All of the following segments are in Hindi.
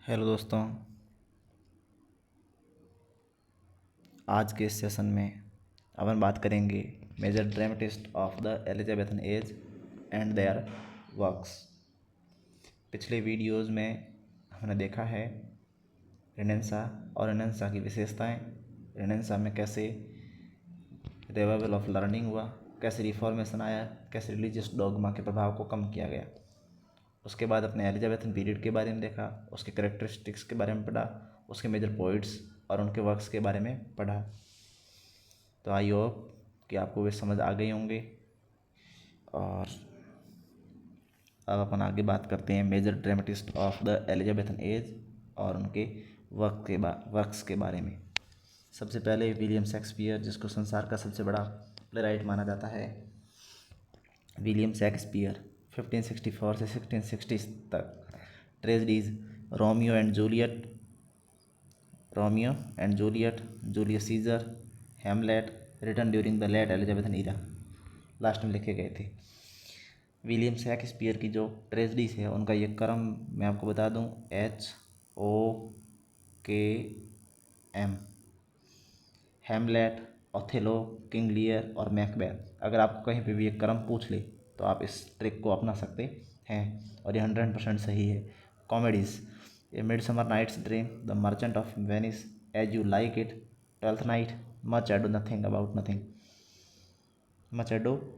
हेलो दोस्तों। आज के इस सेशन में अपन बात करेंगे major dramatist of the Elizabethan age and their works. पिछले वीडियोस में हमने देखा है रेनेसां और रेनेसां की विशेषताएं, रेनेसां में कैसे रिवाइवल ऑफ लर्निंग हुआ, कैसे रिफॉर्मेशन आया, कैसे रिलीजियस डॉगमा के प्रभाव को कम किया गया। उसके बाद अपने एलिजाबेथन पीरियड के बारे में देखा, उसके करेक्टरिस्टिक्स के बारे में पढ़ा, उसके मेजर पोइट्स और उनके वर्क्स के बारे में पढ़ा। तो आई होप कि आपको वे समझ आ गए होंगे। और अब अपन आगे बात करते हैं major dramatist of the Elizabethan age और उनके वर्क्स के बारे में। सबसे पहले विलियम शेक्सपियर, जिसको संसार का सबसे बड़ा प्लेराइट माना जाता है। विलियम शेक्सपियर 1564 से 1660 तक tragedies Romeo and Juliet, Julius Caesar, Hamlet written during the late Elizabethan era last में लिखे गए थे। विलियम शेक्सपियर की जो ट्रेजेडीज है उनका ये क्रम मैं आपको बता दूं, HOKM, हेमलेट, ओथेलो, किंग लियर और मैकबेथ। अगर आपको कहीं पे भी ये क्रम पूछ ले तो आप इस ट्रिक को अपना सकते हैं और ये 100% सही है। Comedies, a midsummer night's dream, the merchant of Venice, as you like it, twelfth night, much ado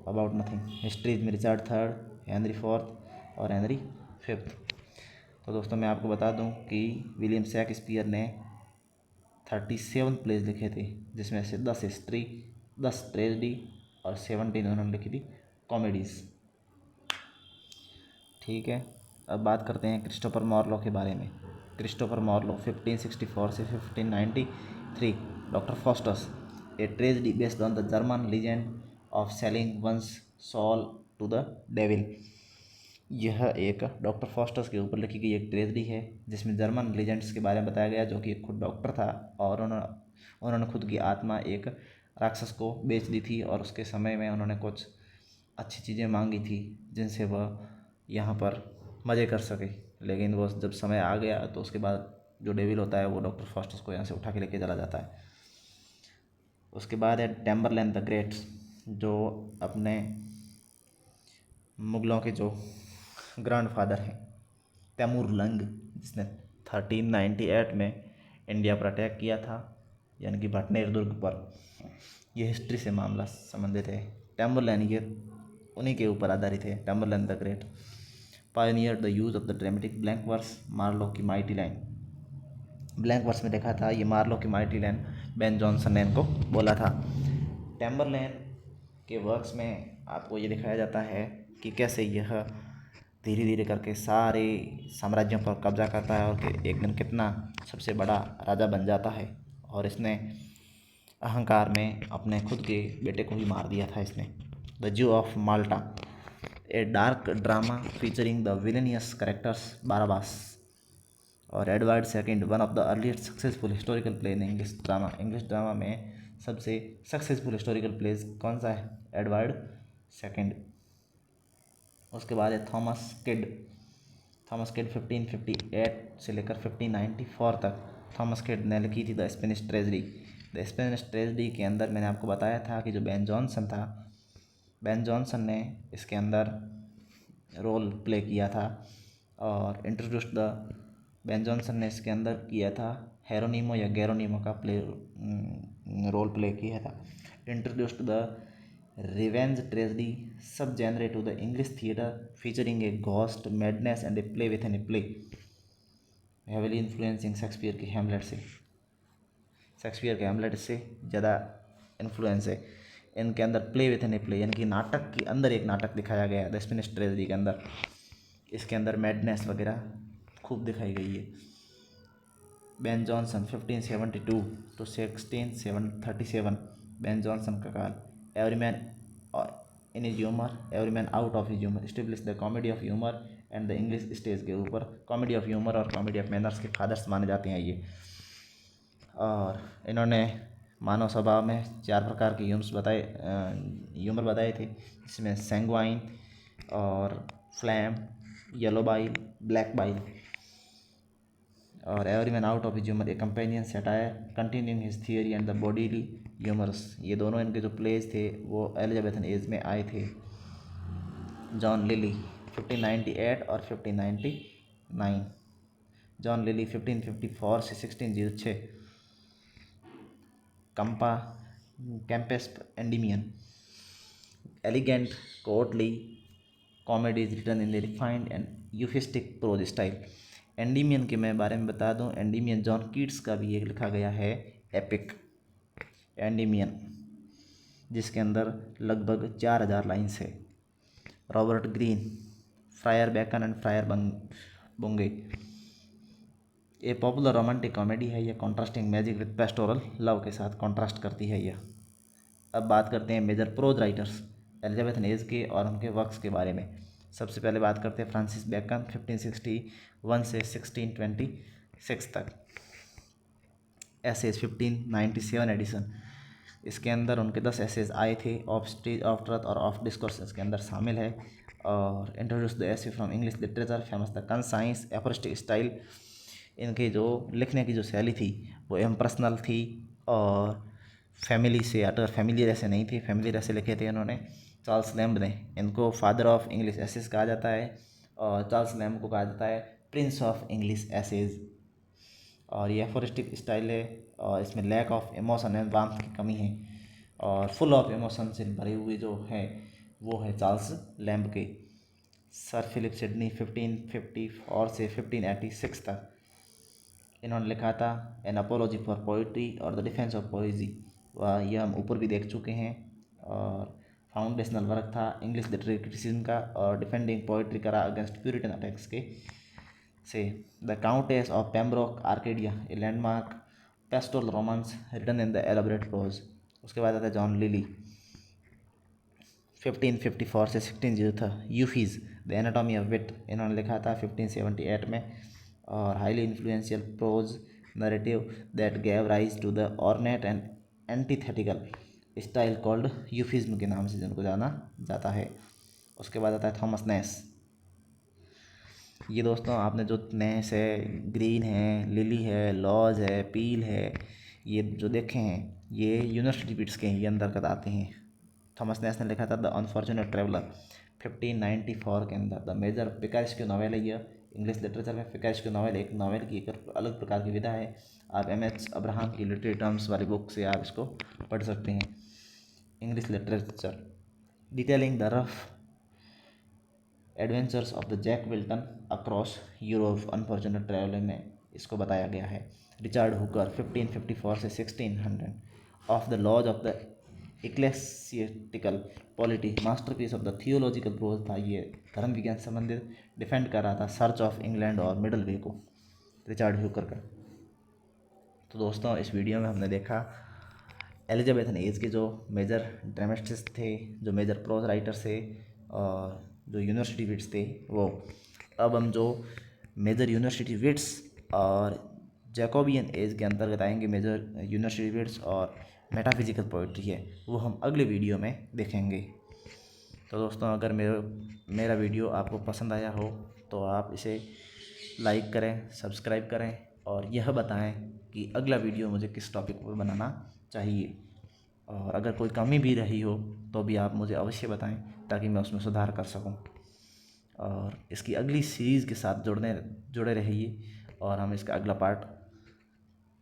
about nothing, histories में रिचर्ड थर्ड, हेनरी फोर्थ और हेनरी फिफ्थ। तो दोस्तों मैं आपको बता दूं कि विलियम शेक्सपियर ने 37 प्लेज लिखे थे, जिसमें से 10 हिस्ट्री, 10 ट्रेजेडी और 17 उन्होंने लिखी थी कॉमेडीज़। ठीक है, अब बात करते हैं क्रिस्टोफर मार्लो के बारे में। क्रिस्टोफर मार्लो 1564 से 1593, doctor Faustus, a tragedy based on the German legend of selling one's soul to the devil. यह एक डॉक्टर फॉस्टस के ऊपर लिखी गई एक ट्रेजेडी है, जिसमें जर्मन लीजेंड्स के बारे में बताया गया, जो कि एक खुद डॉक्टर था और उन्होंने खुद की आत्मा एक राक्षस को बेच दी थी और उसके समय में उन्होंने कुछ अच्छी चीज़ें मांगी थी जिनसे वह यहाँ पर मज़े कर सके। लेकिन वो जब समय आ गया तो उसके बाद जो डेविल होता है वो डॉक्टर फॉस्टस को यहाँ से उठा के लेके चला जाता है। उसके बाद है टैम्बरलैन द ग्रेट, जो अपने मुग़लों के जो ग्रैंडफादर हैं, तैमूर लंग, जिसने 1398 में इंडिया पर अटैक किया था, यानी कि भटनेर दुर्ग पर। यह हिस्ट्री से मामला संबंधित है। टैम्बरलैन ये उन्हीं के ऊपर आधारित है। Tamburlaine the great pioneer the use of the dramatic blank verse, Marlowe की माइटी लाइन। ब्लैंक वर्स में देखा था, ये मार्लो की माइटी लाइन बेन जॉनसन ने इनको बोला था। टैम्बरलैन के वर्क्स में आपको ये दिखाया जाता है कि कैसे यह धीरे धीरे करके सारे साम्राज्यों पर कब्जा करता है और कि एक दिन कितना सबसे बड़ा राजा बन जाता है। और इसने अहंकार में अपने खुद के बेटे को ही मार दिया था इसने। The Jew of Malta, a dark drama featuring the villainous characters Barabas और Edward second, one of the earliest successful historical play in English drama. English drama में सबसे सक्सेसफुल हिस्टोरिकल प्लेस कौन सा है? Edward second. उसके बाद है थॉमस किड। थॉमस किड 1558 से लेकर 1594 तक थॉमस किड ने लिखी थी the Spanish tragedy. The Spanish tragedy के अंदर मैंने आपको बताया था कि जो बेन जॉनसन था, बेन जॉनसन ने इसके अंदर रोल प्ले किया था और इंट्रोड्यूस्ड द बेन जॉनसन ने इसके अंदर किया था हेरोनीमो या गैरोनीमो का रोल प्ले किया था। Introduced the revenge tragedy subgenre to the English theatre featuring a ghost madness and a play within a play, heavily influencing Shakespeare की हेमलेट से। शेक्सपियर के हेमलेट से ज़्यादा इन्फ्लुएंस है इनके अंदर play within a play, यानी कि नाटक के अंदर एक नाटक दिखाया गया है द स्पेनिश ट्रेजेडी के अंदर। इसके अंदर मैडनेस वगैरह खूब दिखाई गई है। Ben Jonson 1572 to 1637, Ben Jonson का काल। Every man in his humour, every man out of his humour, establish the comedy of humour and the English stage के ऊपर कॉमेडी ऑफ ह्यूमर और कॉमेडी ऑफ मैनर्स के फादर्स माने जाते हैं ये। और इन्होंने मानव स्वभाव में 4 प्रकार के ह्यूमर बताए थे, जिसमें सैंग्वाइन और phlegm, yellow bile, black bile. और every man out of his humour a companion satire continuing his theory and the bodily humours. ये दोनों इनके जो प्लेज थे वो एलिजाबेथन एज में आए थे। जॉन लिली 1598 और 1599। जॉन लिली 1554 से 1606। Campaspe Endymion elegant courtly comedy is written in the refined and euphuistic prose style. Endymion के मैं बारे में बता दूं, एंडीमियन जॉन कीट्स का भी एक लिखा गया है एपिक एंडीमियन, जिसके अंदर लगभग 4000 लाइन्स है। Robert Greene Friar Bacon and Friar Bungay ये पॉपुलर रोमांटिक कॉमेडी है। यह contrasting magic with pastoral love के साथ कॉन्ट्रास्ट करती है यह। अब बात करते हैं major prose writers Elizabeth age के और उनके वर्क्स के बारे में। सबसे पहले बात करते हैं फ्रांसिस बैकन 1561 से 1626 तक। एसेज 1597 एडिशन, इसके अंदर उनके 10 एसेज आए थे। ऑफ स्टेज ऑफ ट्रथ और ऑफ डिस्कोर्स इसके अंदर शामिल है। और introduce the essay from English literature famous the conscience aphoristic style. इनके जो लिखने की जो शैली थी वो इम्पर्सनल थी और फैमिली से अटर फैमिलियर ऐसे नहीं थी, फैमिलियर ऐसे लिखे थे इन्होंने। चार्ल्स लैम्ब ने इनको फादर ऑफ इंग्लिश एसेज कहा जाता है और चार्ल्स लैम्ब को कहा जाता है प्रिंस ऑफ इंग्लिश एसेज। और ये एफोरिस्टिक स्टाइल है और इसमें lack of emotion and warmth की कमी है और फुल ऑफ इमोशन से भरे हुए जो है वो है चार्ल्स लैम्ब के। सर फिलिप सिडनी 1554 से 1586 तक इन्होंने लिखा था एन अपोलॉजी फॉर पोइट्री और द डिफेंस ऑफ पोइजी। वह यह हम ऊपर भी देख चुके हैं। और फाउंडेशनल वर्क था इंग्लिश लिटरेरी क्रिटिसिज्म का और डिफेंडिंग पोइट्री करा अगेंस्ट प्यूरिटन अटैक्स के से। The Countess of Pembroke Arcadia a landmark pastoral romance written in the elaborate prose. उसके बाद आता है जॉन लिली 1554 से 1603। Euphues the anatomy of wit इन्होंने लिखा था 1578 में। और highly influential prose narrative that gave rise to the ornate and antithetical style called euphuism के नाम से जिनको जाना जाता है। उसके बाद आता है थॉमस नैस। ये दोस्तों आपने जो नैस है, ग्रीन है, लिली है, लॉज है, पील है, ये जो देखे हैं ये यूनिवर्सिटी बिट्स के ही अंतर्गत आते हैं। थॉमस नैस ने लिखा था द अनफॉर्चुनेट ट्रेवलर 1594 के अंदर। द मेजर पिकारिश की नॉवेल है यह। इंग्लिश लिटरेचर में पिकारिश की नॉवेल एक नॉवेल की एक अलग प्रकार की विधा है। आप एम.एच. अब्राहम की लिटरेरी टर्म्स वाली बुक से आप इसको पढ़ सकते हैं। English literature detailing the rough adventures of the Jack Wilton across Europe unfortunate traveller में इसको बताया गया है। रिचर्ड हुकर 1554 से 1600 of the laws of the ecclesiastical polity masterpiece of the theological prose था। ये धर्म विज्ञान संबंधित डिफेंड कर रहा था सर्च ऑफ इंग्लैंड और मिडल वे को, रिचर्ड हुकर का। तो दोस्तों इस वीडियो में हमने देखा एलिजाबेथन एज के जो मेजर ड्रामेटिस्ट थे, जो मेजर प्रोज राइटर्स थे और जो यूनिवर्सिटी विट्स थे वो। अब हम जो मेजर यूनिवर्सिटी विट्स और जैकोबियन एज के अंतर्गत आएंगे मेजर यूनिवर्सिटी विट्स और मेटाफिजिकल पोइट्री है, वो हम अगले वीडियो में देखेंगे। तो दोस्तों अगर मेरा वीडियो आपको पसंद आया हो तो आप इसे लाइक करें, सब्सक्राइब करें और यह बताएं कि अगला वीडियो मुझे किस टॉपिक पर बनाना चाहिए। और अगर कोई कमी भी रही हो तो भी आप मुझे अवश्य बताएं ताकि मैं उसमें सुधार कर सकूं। और इसकी अगली सीरीज़ के साथ जुड़े रहिए और हम इसका अगला पार्ट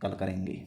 कल करेंगे।